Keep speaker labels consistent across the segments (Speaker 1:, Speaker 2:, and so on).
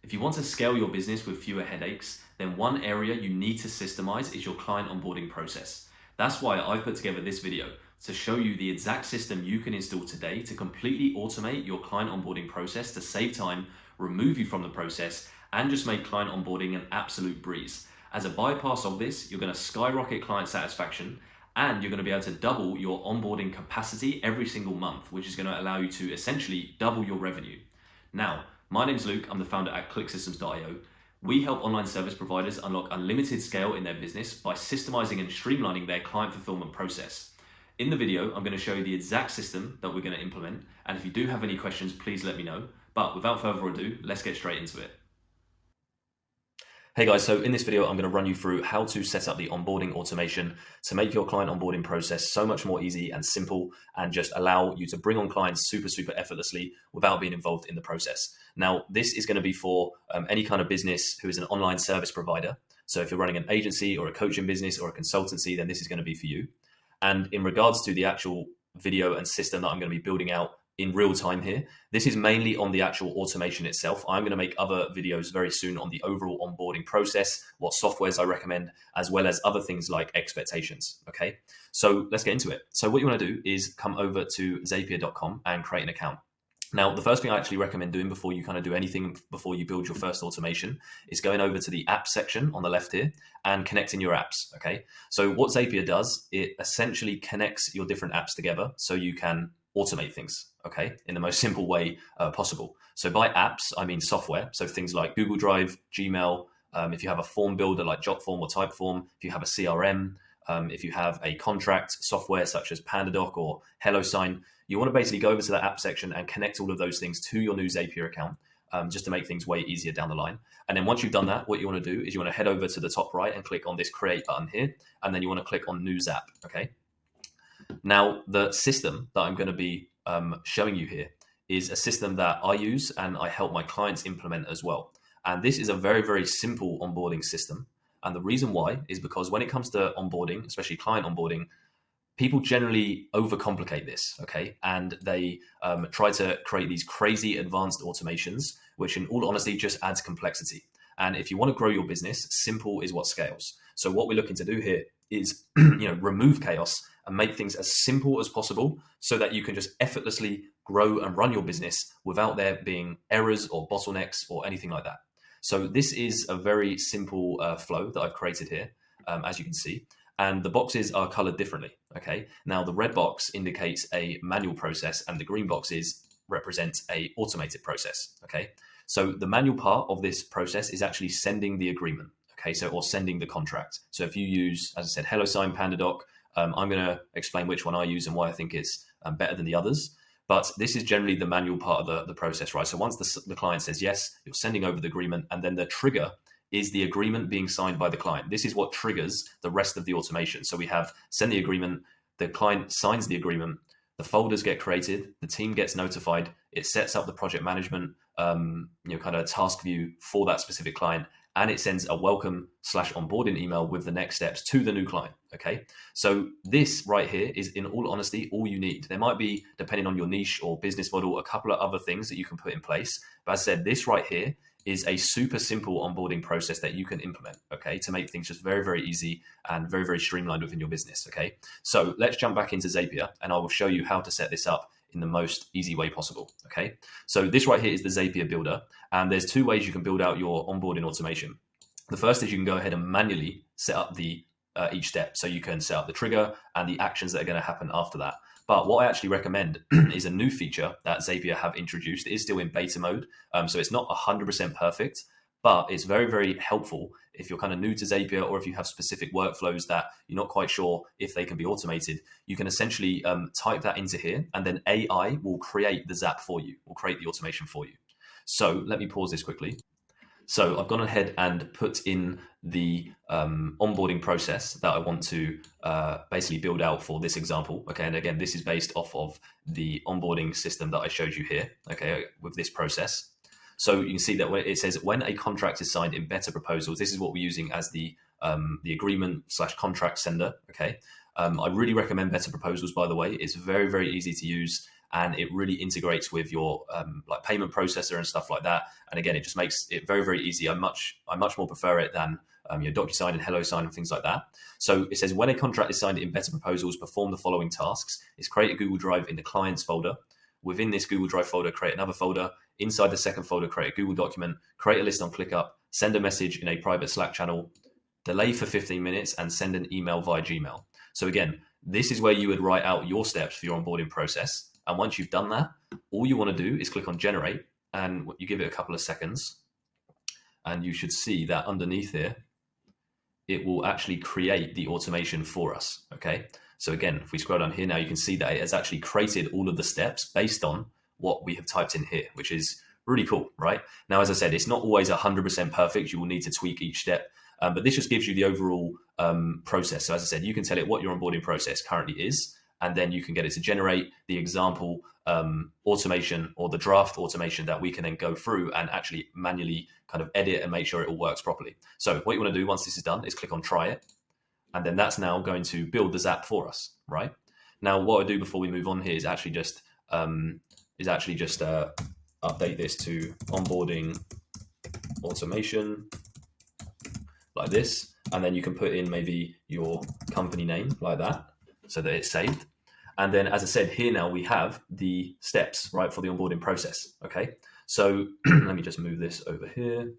Speaker 1: If you want to scale your business with fewer headaches, then one area you need to systemize is your client onboarding process. That's why I put together this video to show you the exact system you can install today to completely automate your client onboarding process to save time, remove you from the process, and just make client onboarding an absolute breeze. As a bypass of this, you're going to skyrocket client satisfaction and you're going to be able to double your onboarding capacity every single month, which is going to allow you to essentially double your revenue. Now, my name's Luke, I'm the founder at clicksystems.io. We help online service providers unlock unlimited scale in their business by systemizing and streamlining their client fulfillment process. In the video, I'm going to show you the exact system that we're going to implement, and if you do have any questions, please let me know. But without further ado, let's get straight into it. Hey guys, so in this video, I'm going to run you through how to set up the onboarding automation to make your client onboarding process so much more easy and simple and just allow you to bring on clients super effortlessly without being involved in the process. Now, this is going to be for any kind of business who is an online service provider. So if you're running an agency or a coaching business or a consultancy, then this is going to be for you. And in regards to the actual video and system that I'm going to be building out in real time here, this is mainly on the actual automation itself. I'm going to make other videos very soon on the overall onboarding process, what softwares I recommend, as well as other things like expectations. Okay, so let's get into it. So what you want to do is come over to zapier.com and create an account. Now, the first thing I actually recommend doing before you kind of do anything, before you build your first automation, is going over to the app section on the left here and connecting your apps. Okay, so what Zapier does, it essentially connects your different apps together so you can automate things, okay, in the most simple way possible. So by apps, I mean software. So things like Google Drive, Gmail, if you have a form builder like Jotform or Typeform, if you have a CRM, if you have a contract software such as PandaDoc or HelloSign, you want to basically go over to that app section and connect all of those things to your new Zapier account, just to make things way easier down the line. And then once you've done that, what you want to do is you want to head over to the top right and click on this create button here, and then you want to click on new Zap, okay? Now, the system that I'm going to be showing you here is a system that I use and I help my clients implement as well. And this is a very simple onboarding system. And the reason why is because when it comes to onboarding, especially client onboarding, people generally overcomplicate this, okay? And they try to create these crazy advanced automations, which in all honesty just adds complexity. And if you want to grow your business, simple is what scales. So what we're looking to do here is remove chaos and make things as simple as possible so that you can just effortlessly grow and run your business without there being errors or bottlenecks or anything like that. So this is a very simple flow that I've created here, as you can see. And the boxes are colored differently, okay? Now, the red box indicates a manual process and the green boxes represent a automated process, okay? So the manual part of this process is actually sending the agreement, okay? So, or sending the contract. So if you use, as I said, HelloSign, PandaDoc, I'm going to explain which one I use and why I think it's better than the others. But this is generally the manual part of the process, right? So once the client says yes, you're sending over the agreement, and then the trigger is the agreement being signed by the client. This is what triggers the rest of the automation. So we have send the agreement, the client signs the agreement, the folders get created, the team gets notified, it sets up the project management, kind of task view for that specific client, and it sends a welcome/onboarding email with the next steps to the new client, okay? So this right here is, in all honesty, all you need. There might be, depending on your niche or business model, a couple of other things that you can put in place. But as I said, this right here is a super simple onboarding process that you can implement, okay, to make things just very easy and very streamlined within your business, okay? So let's jump back into Zapier and I will show you how to set this up in the most easy way possible, okay? So this right here is the Zapier builder, and there's two ways you can build out your onboarding automation. The first is you can go ahead and manually set up the each step. So you can set up the trigger and the actions that are going to happen after that. But what I actually recommend is a new feature that Zapier have introduced. It is still in beta mode, so it's not 100% perfect, but it's very helpful if you're kind of new to Zapier or if you have specific workflows that you're not quite sure if they can be automated. You can essentially type that into here, and then AI will create the Zap for you, will create the automation for you. So let me pause this quickly. So I've gone ahead and put in the onboarding process that I want to basically build out for this example. Okay, and again, this is based off of the onboarding system that I showed you here, okay, with this process. So you can see that it says when a contract is signed in Better Proposals, this is what we're using as the agreement/contract sender, okay? I really recommend Better Proposals, by the way. It's very easy to use, and it really integrates with your like payment processor and stuff like that. And again, it just makes it very, very easy. I much more prefer it than DocuSign and HelloSign and things like that. So it says when a contract is signed in Better Proposals, perform the following tasks: is create a Google Drive in the clients folder. Within this Google Drive folder, create another folder. Inside the second folder, create a Google document, create a list on ClickUp, send a message in a private Slack channel, delay for 15 minutes, and send an email via Gmail. So again, this is where you would write out your steps for your onboarding process. And once you've done that, all you want to do is click on generate, and you give it a couple of seconds, and you should see that underneath here, it will actually create the automation for us, okay? So again, if we scroll down here now, you can see that it has actually created all of the steps based on what we have typed in here, which is really cool, right? Now, as I said, it's not always 100% perfect. You will need to tweak each step, but this just gives you the overall process. So as I said, you can tell it what your onboarding process currently is, and then you can get it to generate the example automation or the draft automation that we can then go through and actually manually kind of edit and make sure it all works properly. So what you want to do once this is done is click on try it. And then that's now going to build the Zap for us, right? Now, what I do before we move on here is actually just update this to onboarding automation like this. And then you can put in maybe your company name like that so that it's saved. And then, as I said, here now we have the steps, right, for the onboarding process, okay? So let me just move this over here.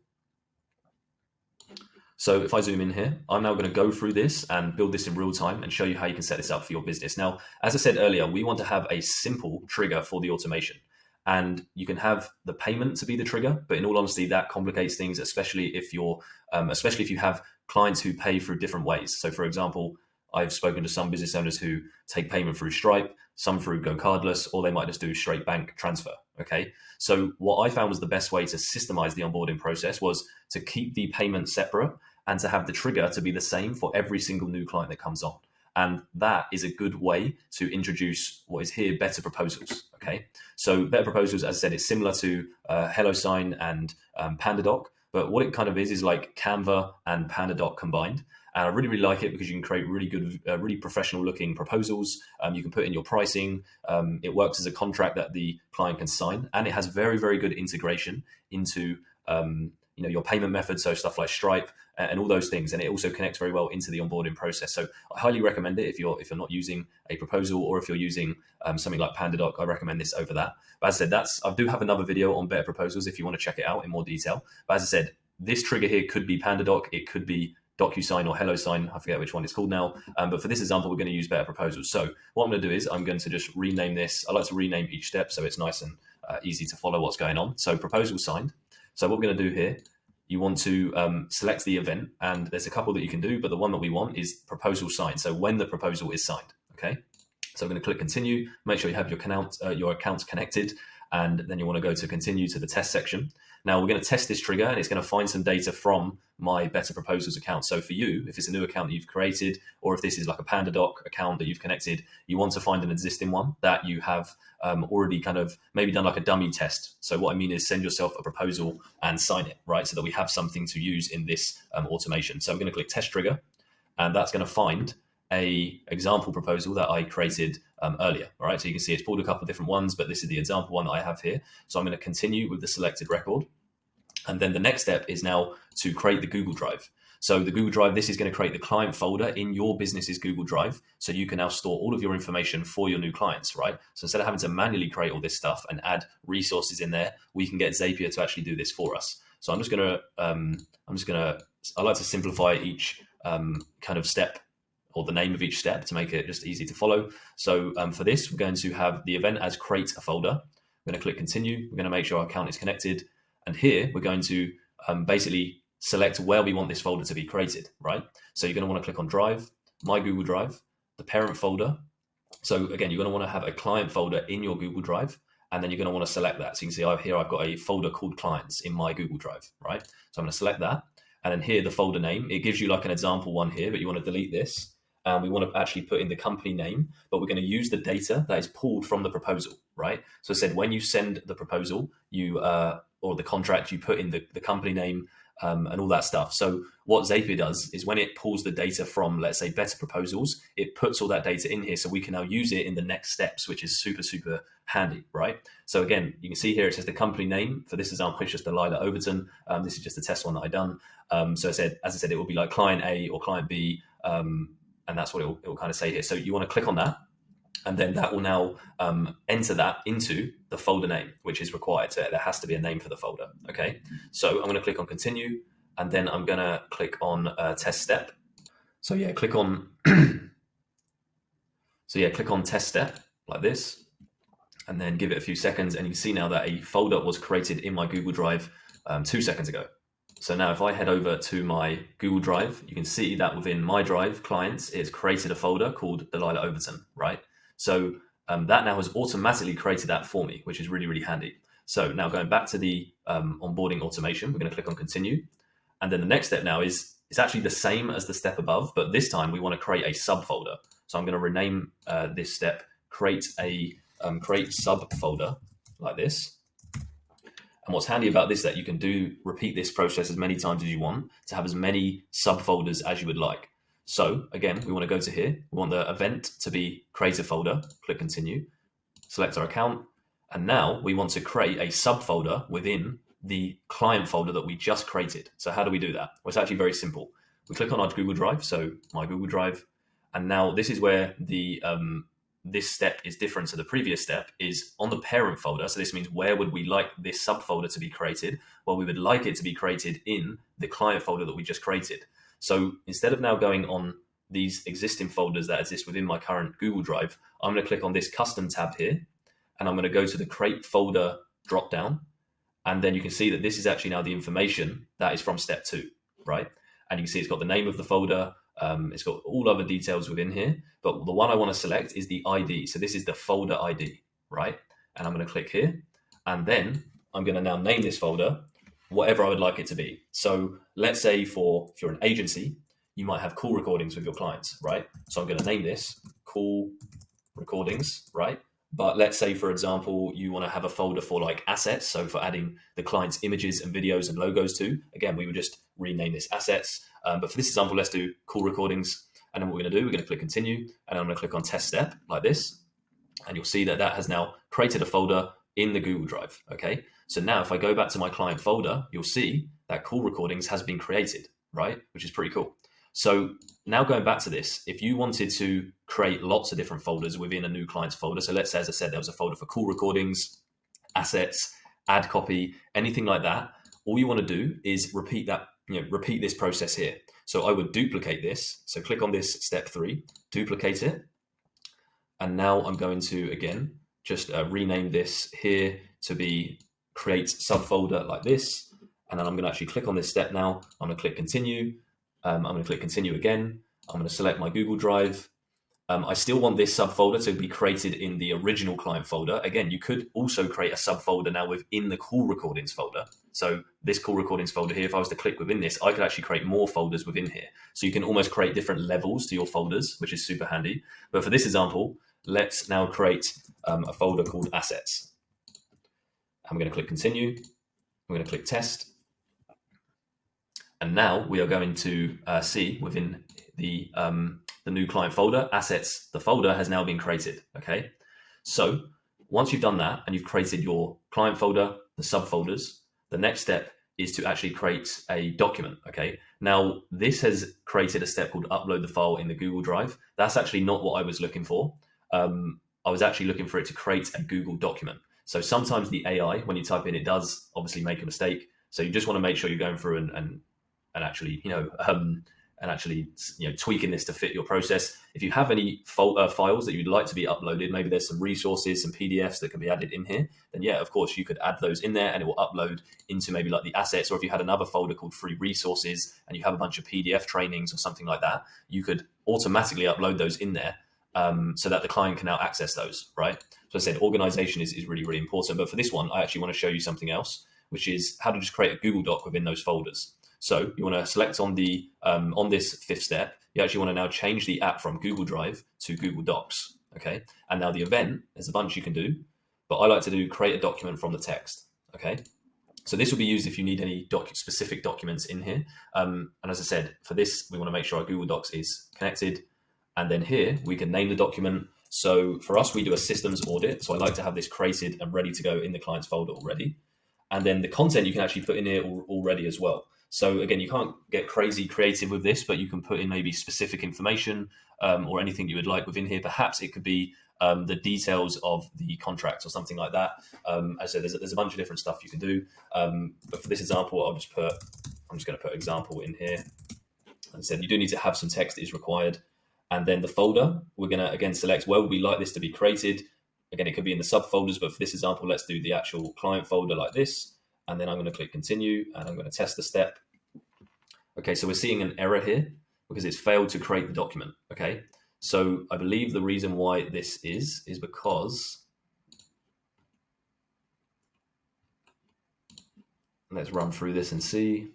Speaker 1: So if I zoom in here, I'm now going to go through this and build this in real time and show you how you can set this up for your business. Now, as I said earlier, we want to have a simple trigger for the automation. And you can have the payment to be the trigger, but in all honesty, that complicates things, especially if you have clients who pay through different ways. So for example, I've spoken to some business owners who take payment through Stripe, some through Go Cardless, or they might just do straight bank transfer. Okay. So what I found was the best way to systemize the onboarding process was to keep the payment separate and to have the trigger to be the same for every single new client that comes on. And that is a good way to introduce what is here Better Proposals. Okay. So Better Proposals, as I said, it's similar to HelloSign and PandaDoc, but what it kind of is like Canva and PandaDoc combined. And I really, really like it because you can create really good, really professional looking proposals. You can put in your pricing. It works as a contract that the client can sign, and it has very, very good integration into your payment methods, so stuff like Stripe and all those things. And it also connects very well into the onboarding process. So I highly recommend it if you're not using a proposal, or if you're using something like PandaDoc. I recommend this over that. But as I said, I do have another video on Better Proposals if you want to check it out in more detail. But as I said, this trigger here could be PandaDoc, it could be DocuSign or HelloSign, I forget which one it's called now. But for this example, we're going to use Better Proposals. So what I'm going to do is I'm going to just rename this. I like to rename each step so it's nice and easy to follow what's going on. So proposal signed. So what we're going to do here, you want to select the event, and there's a couple that you can do, but the one that we want is proposal signed. So when the proposal is signed, okay? So I'm going to click continue, make sure you have your accounts connected, and then you want to go to continue to the test section. Now we're going to test this trigger, and it's going to find some data from my Better Proposals account. So for you, if it's a new account that you've created, or if this is like a PandaDoc account that you've connected, you want to find an existing one that you have already kind of maybe done like a dummy test. So what I mean is send yourself a proposal and sign it, right? So that we have something to use in this automation. So I'm going to click test trigger, and that's going to find a example proposal that I created earlier. All right, so you can see it's pulled a couple of different ones, but this is the example one that I have here. So I'm going to continue with the selected record. And then the next step is now to create the Google Drive. So the Google Drive, this is going to create the client folder in your business's Google Drive. So you can now store all of your information for your new clients, right? So instead of having to manually create all this stuff and add resources in there, we can get Zapier to actually do this for us. So I like to simplify each kind of step, or the name of each step, to make it just easy to follow. So for this, we're going to have the event as create a folder. We're going to click continue. We're going to make sure our account is connected. And here we're going to basically select where we want this folder to be created, right? So you're going to want to click on Drive, My Google Drive, the parent folder. So again, you're going to want to have a client folder in your Google Drive, and then you're going to want to select that. So you can see here I've got a folder called Clients in my Google Drive, right? So I'm going to select that. And then here, the folder name, it gives you like an example one here, but you want to delete this. And we want to actually put in the company name, but we're going to use the data that is pulled from the proposal, right? So I said, when you send the proposal, you or the contract, you put in the company name and all that stuff. So what Zapier does is when it pulls the data from, let's say, Better Proposals, it puts all that data in here so we can now use it in the next steps, which is super, super handy, right? So again, you can see here, it says the company name. For this example, it's just Delilah Overton. This is just a test one that I done. So as I said, it will be like client A or client B, and that's what it will kind of say here. So you want to click on that, and then that will now enter that into the folder name, which is required. So there has to be a name for the folder. Okay. So I'm going to click on continue, and then I'm going to click on test step. So yeah, click on click on test step like this, and then give it a few seconds, and you can see now that a folder was created in my Google Drive 2 seconds ago. So now if I head over to my Google Drive, you can see that within my Drive clients, it's created a folder called Delilah Overton, right? So that now has automatically created that for me, which is really, really handy. So now going back to the onboarding automation, we're going to click on continue. And then the next step now is it's actually the same as the step above, but this time we want to create a subfolder. So I'm going to rename this step, create subfolder like this. And what's handy about this is that you can repeat this process as many times as you want to have as many subfolders as you would like. So again, we want to go to here. We want the event to be create a folder, click continue, select our account. And now we want to create a subfolder within the client folder that we just created. So how do we do that? Well, it's actually very simple. We click on our Google Drive, so my Google Drive. And now this is where this step is different to the previous step, is on the parent folder. So this means where would we like this subfolder to be created? Well, we would like it to be created in the client folder that we just created. So instead of now going on these existing folders that exist within my current Google Drive, I'm going to click on this custom tab here, and I'm going to go to the create folder drop down. And then you can see that this is actually now the information that is from step 2, right? And you can see it's got the name of the folder. It's got all other details within here, but the one I want to select is the ID. So this is the folder ID, right? And I'm going to click here, and then I'm going to now name this folder whatever I would like it to be. So let's say if you're an agency, you might have call recordings with your clients, right? So I'm going to name this call recordings, right? But let's say, for example, you want to have a folder for like assets. So for adding the client's images and videos and logos to, again, we would just rename this assets. But for this example, let's do call recordings. And then what we're going to do, we're going to click continue, and I'm going to click on test step like this. And you'll see that has now created a folder in the Google Drive. Okay. So now if I go back to my client folder, you'll see that call recordings has been created, right? Which is pretty cool. So now going back to this, if you wanted to create lots of different folders within a new client's folder, so let's say, as I said, there was a folder for call recordings, assets, ad copy, anything like that, all you want to do is repeat this process here. So I would duplicate this. So click on this step 3, duplicate it. And now I'm going to, again, just rename this here to be create subfolder like this. And then I'm going to actually click on this step now. I'm going to click continue. I'm going to click continue again. I'm going to select my Google Drive. I still want this subfolder to be created in the original client folder. Again, you could also create a subfolder now within the call recordings folder. So this call recordings folder here, if I was to click within this, I could actually create more folders within here. So you can almost create different levels to your folders, which is super handy. But for this example, let's now create a folder called assets. I'm going to click continue. I'm going to click test. And now we are going to see within the new client folder, assets, the folder has now been created, okay? So once you've done that and you've created your client folder, the subfolders, the next step is to actually create a document, okay? Now, this has created a step called upload the file in the Google Drive. That's actually not what I was looking for. I was actually looking for it to create a Google document. So sometimes the AI, when you type in, it does obviously make a mistake. So you just want to make sure you're going through and actually, tweaking this to fit your process. If you have any files that you'd like to be uploaded, maybe there's some resources, some PDFs that can be added in here, then yeah, of course, you could add those in there and it will upload into maybe like the assets. Or if you had another folder called free resources and you have a bunch of PDF trainings or something like that, you could automatically upload those in there so that the client can now access those, right? So I said organization is really, really important. But for this one, I actually want to show you something else, which is how to just create a Google Doc within those folders. So you want to select on the on this 5th step, you actually want to now change the app from Google Drive to Google Docs, okay? And now the event, there's a bunch you can do, but I like to do create a document from the text, okay? So this will be used if you need any specific documents in here. And as I said, for this, we want to make sure our Google Docs is connected. And then here we can name the document. So for us, we do a systems audit. So I like to have this created and ready to go in the client's folder already. And then the content you can actually put in here already as well. So again, you can't get crazy creative with this, but you can put in maybe specific information or anything you would like within here. Perhaps it could be the details of the contract or something like that. As I said, there's a bunch of different stuff you can do. But for this example, I'm just going to put example in here. As I said, you do need to have some text that is required. And then the folder, we're going to, again, select where would we like this to be created. Again, it could be in the subfolders, but for this example, let's do the actual client folder like this. And then I'm going to click continue and I'm going to test the step. Okay, so we're seeing an error here because it's failed to create the document. Okay, so I believe the reason why this is because, let's run through this and see.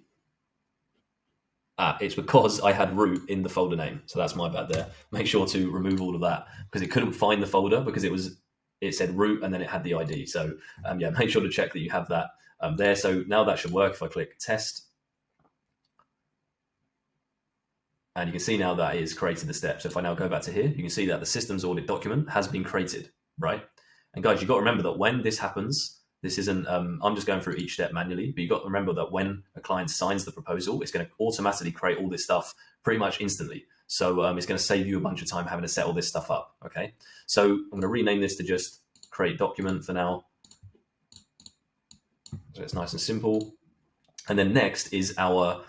Speaker 1: It's because I had root in the folder name. So that's my bad there. Make sure to remove all of that because it couldn't find the folder because it said root and then it had the ID. So yeah, make sure to check that you have that there. So now that should work if I click test. And you can see now that it is created the step. So if I now go back to here, you can see that the systems audit document has been created, right? And guys, you've got to remember that when this happens, this isn't, I'm just going through each step manually, but you've got to remember that when a client signs the proposal, it's going to automatically create all this stuff pretty much instantly. So it's going to save you a bunch of time having to set all this stuff up, okay? So I'm going to rename this to just create document for now. So it's nice and simple. And then next is our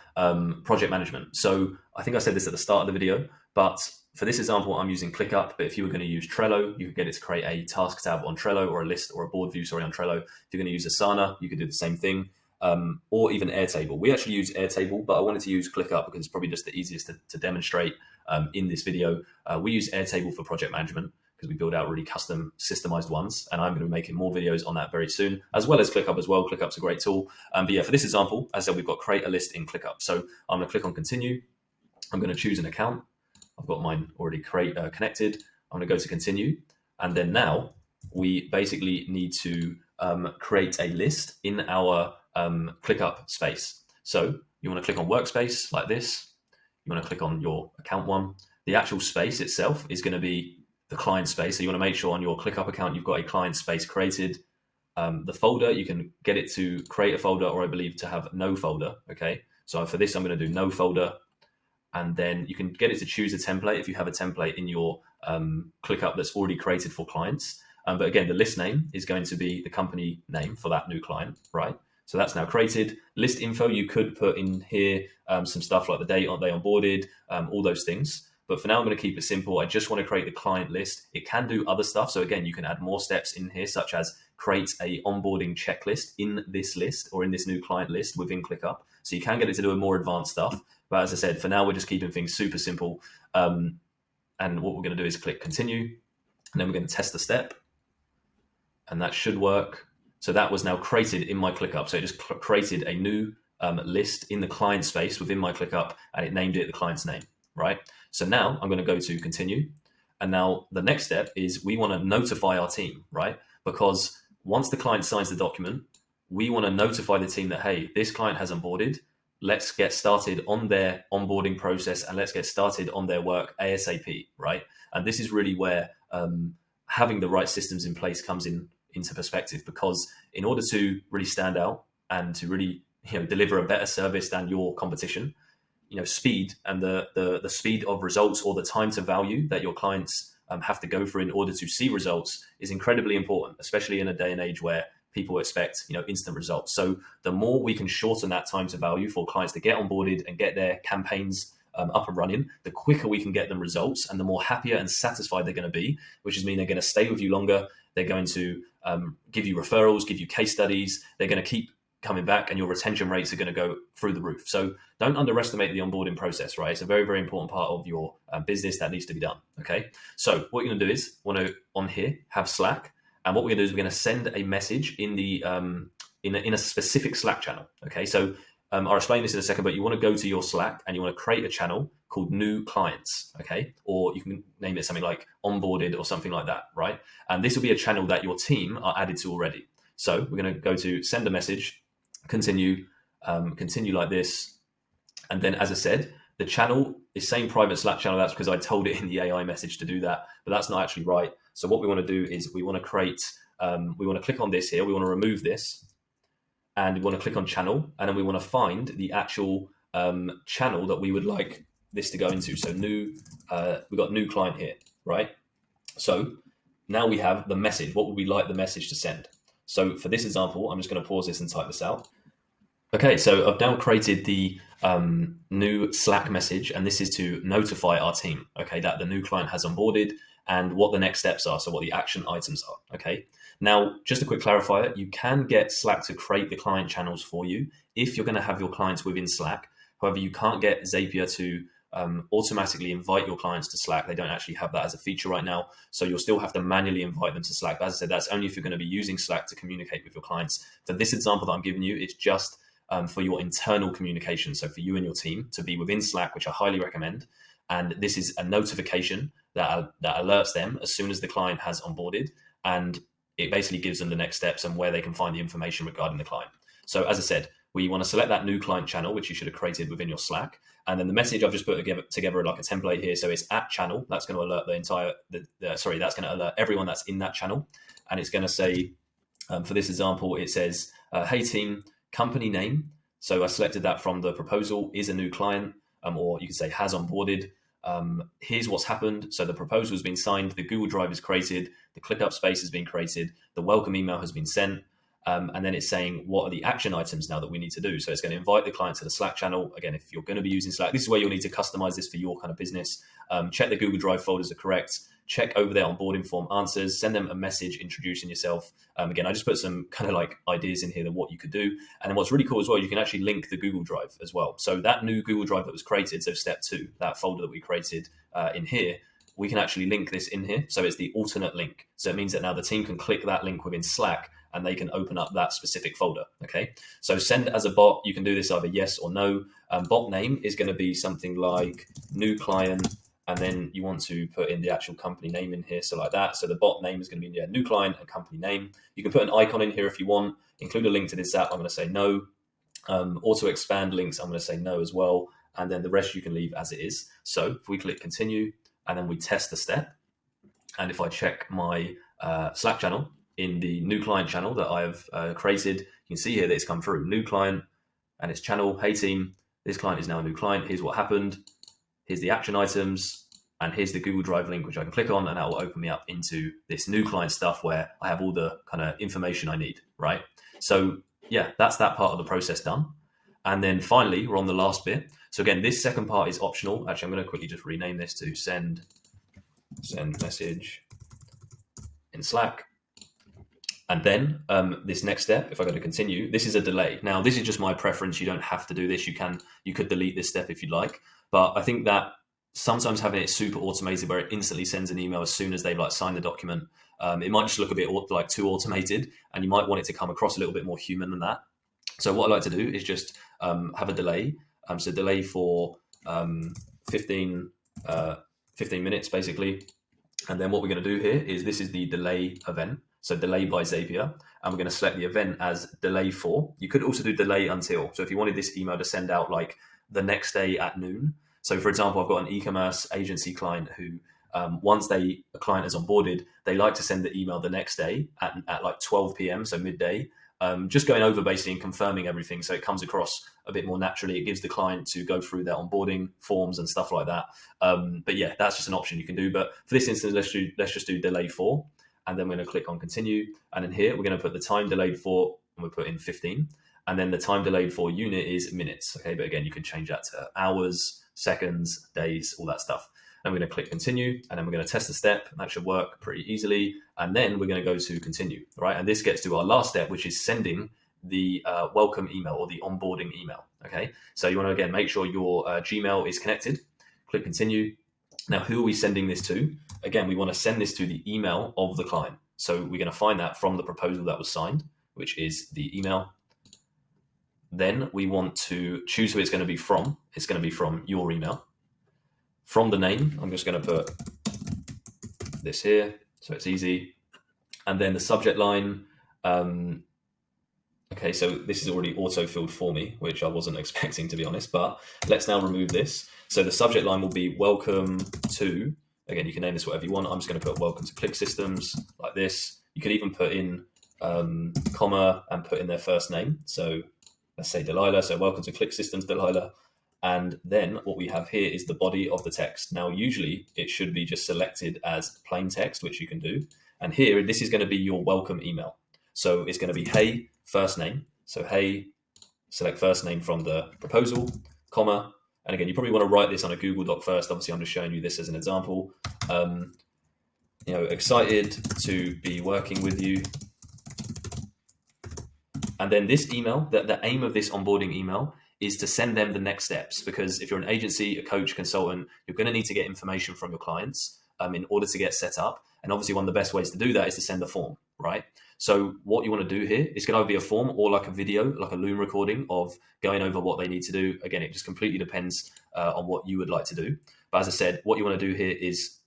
Speaker 1: project management. So I think I said this at the start of the video, but for this example, I'm using ClickUp, but if you were going to use Trello, you could get it to create a task tab on Trello or a list or a board view, on Trello. If you're going to use Asana, you could do the same thing, or even Airtable. We actually use Airtable, but I wanted to use ClickUp because it's probably just the easiest to demonstrate in this video. We use Airtable for project management because we build out really custom systemized ones, and I'm going to be making more videos on that very soon, as well as ClickUp as well. ClickUp's a great tool. But yeah, for this example, as I said, we've got create a list in ClickUp. So I'm going to click on continue. I'm going to choose an account. I've got mine already connected. I'm going to go to continue. And then now we basically need to create a list in our ClickUp space. So you want to click on workspace like this. You want to click on your account one. The actual space itself is going to be the client space. So you want to make sure on your ClickUp account, you've got a client space created. The folder, you can get it to create a folder, or I believe to have no folder. Okay. So for this, I'm going to do no folder. And then you can get it to choose a template if you have a template in your ClickUp that's already created for clients. But again, the list name is going to be the company name for that new client, right? So that's now created. List info, you could put in here some stuff like the date they onboarded, all those things. But for now, I'm going to keep it simple. I just want to create the client list. It can do other stuff. So again, you can add more steps in here, such as create a onboarding checklist in this list or in this new client list within ClickUp. So you can get it to do a more advanced stuff. But as I said, for now, we're just keeping things super simple. And what we're going to do is click continue. And then we're going to test the step. And that should work. So that was now created in my ClickUp. So it just created a new list in the client space within my ClickUp, and it named it the client's name, right? So now I'm going to go to continue. And now the next step is we want to notify our team, right? Because once the client signs the document, we want to notify the team that, hey, this client has onboarded. Let's get started on their onboarding process and let's get started on their work ASAP, right? And this is really where having the right systems in place comes into perspective, because in order to really stand out and to really deliver a better service than your competition, speed and the speed of results, or the time to value that your clients have to go through in order to see results, is incredibly important, especially in a day and age where people expect instant results. So the more we can shorten that time to value for clients to get onboarded and get their campaigns up and running, the quicker we can get them results, and the more happier and satisfied they're going to be, which is mean they're going to stay with you longer. They're going to give you referrals, give you case studies. They're going to keep coming back, and your retention rates are going to go through the roof. So don't underestimate the onboarding process, right? It's a very, very important part of your business that needs to be done. Okay. So what you're going to do is on here, have Slack. And what we're going to do is we're going to send a message in the in a specific Slack channel. Okay. So I'll explain this in a second, but you want to go to your Slack and you want to create a channel called new clients. Okay. Or you can name it something like onboarded or something like that. Right. And this will be a channel that your team are added to already. So we're going to go to send a message. continue, continue like this. And then, as I said, the channel is saying private Slack channel. That's because I told it in the AI message to do that, but that's not actually right. So what we want to do is we want to create, we want to click on this here. We want to remove this, and we want to click on channel, and then we want to find the actual channel that we would like this to go into. So new, we've got new client here, right? So now we have the message. What would we like the message to send? So for this example, I'm just going to pause this and type this out. Okay, so I've now created the new Slack message, and this is to notify our team, okay, that the new client has onboarded and what the next steps are, so what the action items are, okay? Now, just a quick clarifier, you can get Slack to create the client channels for you if you're going to have your clients within Slack. However, you can't get Zapier to automatically invite your clients to Slack. They don't actually have that as a feature right now. So you'll still have to manually invite them to Slack. But as I said, that's only if you're going to be using Slack to communicate with your clients. For this example that I'm giving you, it's just for your internal communication. So for you and your team to be within Slack, which I highly recommend. And this is a notification that alerts them as soon as the client has onboarded. And it basically gives them the next steps and where they can find the information regarding the client. So as I said, we want to select that new client channel, which you should have created within your Slack. And then the message I've just put together like a template here. So it's at channel. That's going to alert that's going to alert everyone that's in that channel. And it's going to say, for this example, it says, hey team, company name. So I selected that from the proposal, is a new client, or you could say has onboarded. Here's what's happened. So the proposal has been signed, the Google Drive is created, the ClickUp space has been created, the welcome email has been sent. And then it's saying, what are the action items now that we need to do? So it's going to invite the client to the Slack channel. Again, if you're going to be using Slack, this is where you'll need to customize this for your kind of business. Check the Google Drive folders are correct. Check over their onboarding form answers. Send them a message introducing yourself. Again, I just put some kind of like ideas in here of what you could do. And then what's really cool as well, you can actually link the Google Drive as well. So that new Google Drive that was created, so step 2, that folder that we created in here, we can actually link this in here. So it's the alternate link. So it means that now the team can click that link within Slack and they can open up that specific folder, okay? So send as a bot, you can do this either yes or no. Bot name is gonna be something like new client, and then you want to put in the actual company name in here, so like that. So the bot name is gonna be new client and company name. You can put an icon in here if you want, include a link to this app, I'm gonna say no. Auto expand links, I'm gonna say no as well. And then the rest you can leave as it is. So if we click continue, and then we test the step, and if I check my Slack channel, in the new client channel that I have created, you can see here that it's come through, new client, and it's channel, hey team, this client is now a new client, here's what happened, here's the action items, and here's the Google Drive link, which I can click on, and that will open me up into this new client stuff where I have all the kind of information I need, right? So yeah, that's that part of the process done. And then finally, we're on the last bit. So again, this second part is optional. Actually, I'm going to quickly just rename this to send message in Slack. And then this next step, if I go to continue, this is a delay. Now, this is just my preference. You don't have to do this. You could delete this step if you'd like. But I think that sometimes having it super automated where it instantly sends an email as soon as they've like signed the document, it might just look a bit like too automated, and you might want it to come across a little bit more human than that. So what I like to do is just have a delay. So delay for 15 minutes basically. And then what we're going to do here is this is the delay event. So delay by Zapier, and we're going to select the event as delay for. You could also do delay until. So if you wanted this email to send out like the next day at noon. So for example, I've got an e-commerce agency client who once a client is onboarded, they like to send the email the next day at like 12 p.m. So midday, just going over basically and confirming everything. So it comes across a bit more naturally. It gives the client to go through their onboarding forms and stuff like that. But yeah, that's just an option you can do. But for this instance, let's just do delay for. And then we're going to click on continue. And in here, we're going to put the time delayed for, and we'll put in 15. And then the time delayed for unit is minutes. Okay, but again, you can change that to hours, seconds, days, all that stuff. And we're going to click continue, and then we're going to test the step. That should work pretty easily. And then we're going to go to continue, right? And this gets to our last step, which is sending the welcome email or the onboarding email. Okay, so you want to again make sure your Gmail is connected. Click continue. Now, who are we sending this to? Again, we want to send this to the email of the client. So we're going to find that from the proposal that was signed, which is the email. Then we want to choose who it's going to be from. It's going to be from your email. From the name, I'm just going to put this here, so it's easy. And then the subject line. Okay, so this is already auto-filled for me, which I wasn't expecting, to be honest, but let's now remove this. So the subject line will be welcome to, again, you can name this whatever you want. I'm just going to put welcome to Click Systems like this. You could even put in comma and put in their first name. So let's say Delilah. So welcome to Click Systems, Delilah. And then what we have here is the body of the text. Now, usually it should be just selected as plain text, which you can do. And here, this is going to be your welcome email. So it's going to be, hey, first name. So, hey, select first name from the proposal, comma. And again, you probably want to write this on a Google Doc first. Obviously, I'm just showing you this as an example. Excited to be working with you. And then this email, the aim of this onboarding email is to send them the next steps. Because if you're an agency, a coach, consultant, you're going to need to get information from your clients in order to get set up. And obviously, one of the best ways to do that is to send a form, right? So what you want to do here is going to be a form or like a video, like a Loom recording of going over what they need to do. Again, it just completely depends on what you would like to do. But as I said, what you want to do here is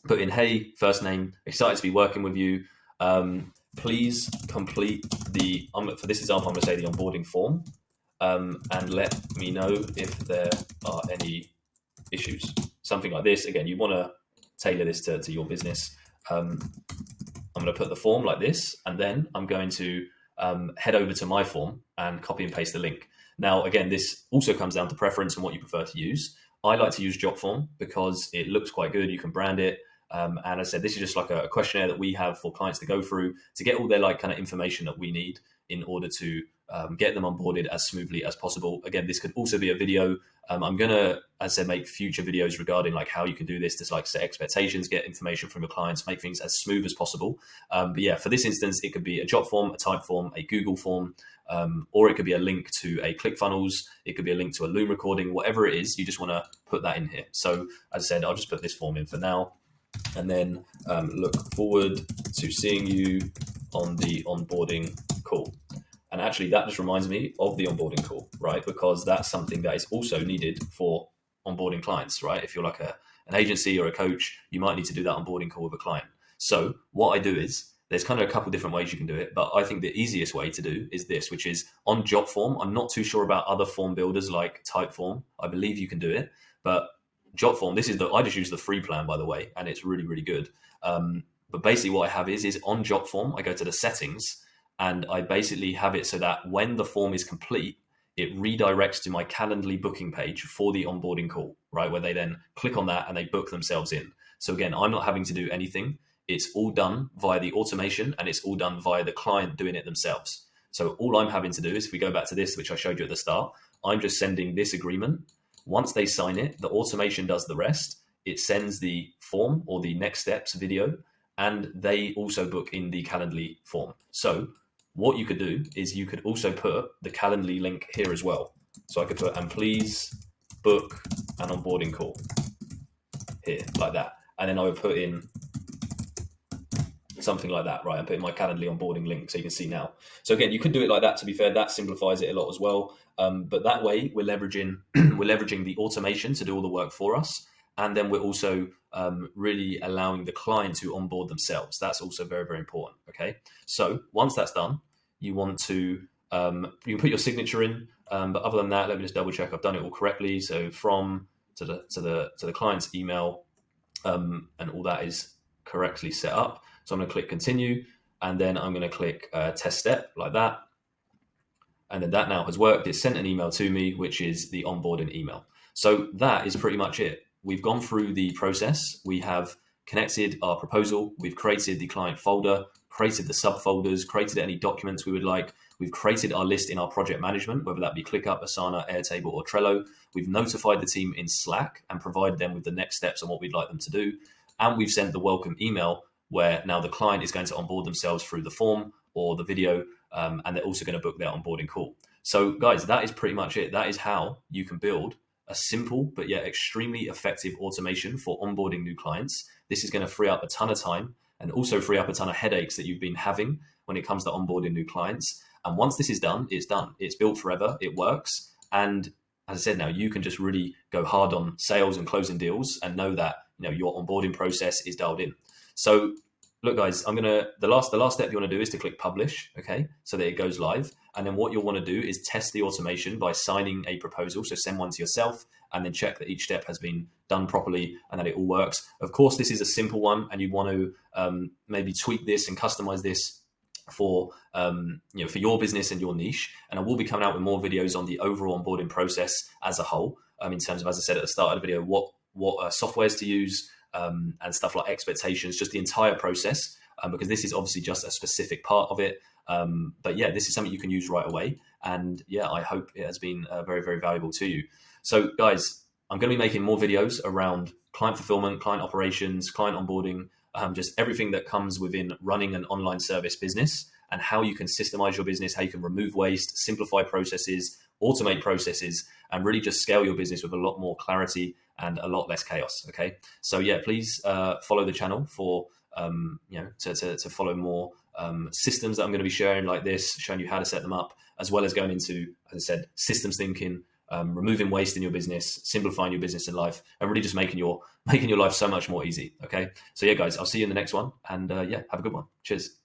Speaker 1: put in, hey, first name, excited to be working with you. Please complete for this example, I'm going to say the onboarding form and let me know if there are any issues. Something like this. Again, you want to tailor this to your business. I'm going to put the form like this, and then I'm going to head over to my form and copy and paste the link. Now, again, this also comes down to preference and what you prefer to use. I like to use Jotform because it looks quite good. You can brand it. And as I said, this is just like a questionnaire that we have for clients to go through to get all their like kind of information that we need in order to get them onboarded as smoothly as possible. Again, this could also be a video. I'm going to, as I said, make future videos regarding like how you can do this to like set expectations, get information from your clients, make things as smooth as possible. But yeah, for this instance, it could be a Jotform, a Typeform, a Google form, or it could be a link to a ClickFunnels. It could be a link to a Loom recording, whatever it is, you just want to put that in here. So as I said, I'll just put this form in for now. And then look forward to seeing you on the onboarding call. And actually, that just reminds me of the onboarding call, right? Because that's something that is also needed for onboarding clients, right? If you're like an agency or a coach, you might need to do that onboarding call with a client. So what I do is, there's kind of a couple different ways you can do it, but I think the easiest way to do is this, which is on Jotform. I'm not too sure about other form builders like Typeform. I believe you can do it, but Jotform, I just use the free plan, by the way, and it's really, really good. But basically what I have is on Jotform, I go to the settings and I basically have it so that when the form is complete, it redirects to my Calendly booking page for the onboarding call, right? Where they then click on that and they book themselves in. So again, I'm not having to do anything. It's all done via the automation and it's all done via the client doing it themselves. So all I'm having to do is, if we go back to this, which I showed you at the start, I'm just sending this agreement. Once they sign it, the automation does the rest. It sends the form or the next steps video, and they also book in the Calendly form. So what you could do is you could also put the Calendly link here as well. So I could put, and please book an onboarding call here, like that. And then I would put in something like that, right? I'm putting my Calendly onboarding link so you can see now. So again, you could do it like that. To be fair, that simplifies it a lot as well. But that way we're leveraging the automation to do all the work for us. And then we're also really allowing the client to onboard themselves. That's also very, very important. Okay. So once that's done, you want to, you can put your signature in. But other than that, let me just double check I've done it all correctly. So from to the client's email, and all that is correctly set up. So I'm going to click continue, and then I'm going to click test step like that. And then that now has worked. It's sent an email to me, which is the onboarding email. So that is pretty much it. We've gone through the process. We have connected our proposal. We've created the client folder, created the subfolders, created any documents we would like. We've created our list in our project management, whether that be ClickUp, Asana, Airtable, or Trello. We've notified the team in Slack and provided them with the next steps on what we'd like them to do. And we've sent the welcome email where now the client is going to onboard themselves through the form or the video, and they're also going to book their onboarding call. So guys, that is pretty much it. That is how you can build a simple but yet extremely effective automation for onboarding new clients. This is going to free up a ton of time and also free up a ton of headaches that you've been having when it comes to onboarding new clients. And once this is done, it's done. It's built forever. It works. And as I said, now you can just really go hard on sales and closing deals and know that your onboarding process is dialed in. So look, guys, the last step you want to do is to click publish, okay, so that it goes live. And then what you'll want to do is test the automation by signing a proposal. So send one to yourself and then check that each step has been done properly and that it all works. Of course, this is a simple one, and you want to maybe tweak this and customize this for for your business and your niche. And I will be coming out with more videos on the overall onboarding process as a whole, in terms of, as I said at the start of the video, what softwares to use, and stuff like expectations, just the entire process, because this is obviously just a specific part of it. But yeah, this is something you can use right away. And yeah, I hope it has been very, very valuable to you. So guys, I'm going to be making more videos around client fulfillment, client operations, client onboarding, just everything that comes within running an online service business, and how you can systemize your business, how you can remove waste, simplify processes, automate processes, and really just scale your business with a lot more clarity and a lot less chaos. Okay, so yeah, please follow the channel for to follow more systems that I'm going to be sharing like this, showing you how to set them up, as well as going into, as I said, systems thinking, removing waste in your business, simplifying your business and life, and really just making your life so much more easy. Okay, so yeah, guys, I'll see you in the next one, and yeah, have a good one. Cheers.